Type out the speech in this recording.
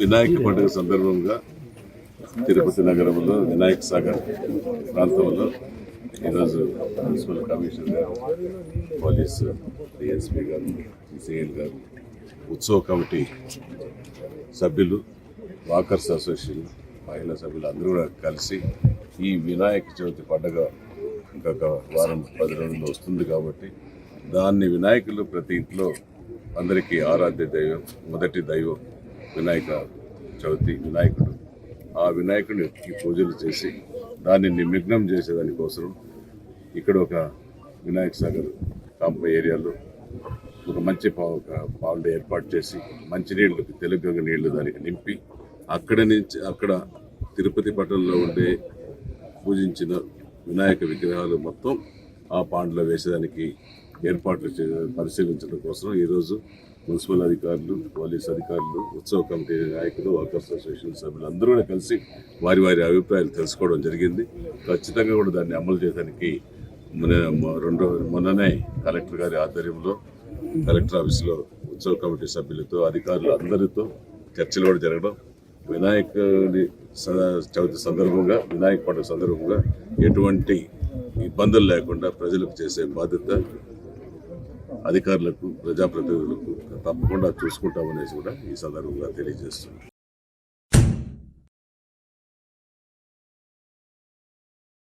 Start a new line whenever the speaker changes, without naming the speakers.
వినాయక పండుగ సందర్భంగా తిరుపతి నగరంలో వినాయక సాగర్ ప్రాంతంలో ఈరోజు మున్సిపల్ కమిషనర్ గారు, పోలీసు డిఎస్పీ గారు, సిఐల్ గారు, ఉత్సవ కమిటీ సభ్యులు, వాకర్స్ అసోసియేషన్ మహిళా సభ్యులు అందరూ కూడా కలిసి ఈ వినాయక చవితి పండుగ ఇంకొక వారం 10 రోజుల్లో వస్తుంది కాబట్టి దాన్ని వినాయకులు ప్రతి ఇంట్లో అందరికీ ఆరాధ్య దైవం, మొదటి దైవం వినాయక చవితి వినాయకుడు. ఆ వినాయకుడికి పూజలు చేసి దాన్ని నిమగ్నం చేసేదానికోసం ఇక్కడ ఒక వినాయక సాగర్ కాంప ఏరియాలో ఒక మంచి పాండ్ ఏర్పాటు చేసి మంచినీళ్ళు, తెలుగు నీళ్లు దానికి నింపి అక్కడ తిరుపతి పట్టణంలో ఉండే పూజించిన వినాయక విగ్రహాలు మొత్తం ఆ పాండ్లో వేసేదానికి ఏర్పాట్లు పరిశీలించడం కోసం ఈరోజు మున్సిపల్ అధికారులు, పోలీస్ అధికారులు, ఉత్సవ కమిటీ నాయకులు, వర్కర్స్ అసోసియేషన్ సభ్యులు అందరూ కూడా కలిసి వారి అభిప్రాయాలు తెలుసుకోవడం జరిగింది. ఖచ్చితంగా కూడా దాన్ని అమలు చేయడానికి మొన్ననే కలెక్టర్ గారి ఆధ్వర్యంలో కలెక్టర్ ఆఫీసులో ఉత్సవ కమిటీ సభ్యులతో, అధికారులు అందరితో చర్చలు కూడా జరగడం, వినాయకుడి చవితి సందర్భంగా, వినాయక పండుగ సందర్భంగా ఎటువంటి ఇబ్బందులు లేకుండా ప్రజలకు చేసే బాధ్యత అధికారులకు, ప్రజాప్రతినిధులకు తప్పకుండా చూసుకుంటామనేసి కూడా ఈ సందర్భంగా తెలియజేస్తున్నాం.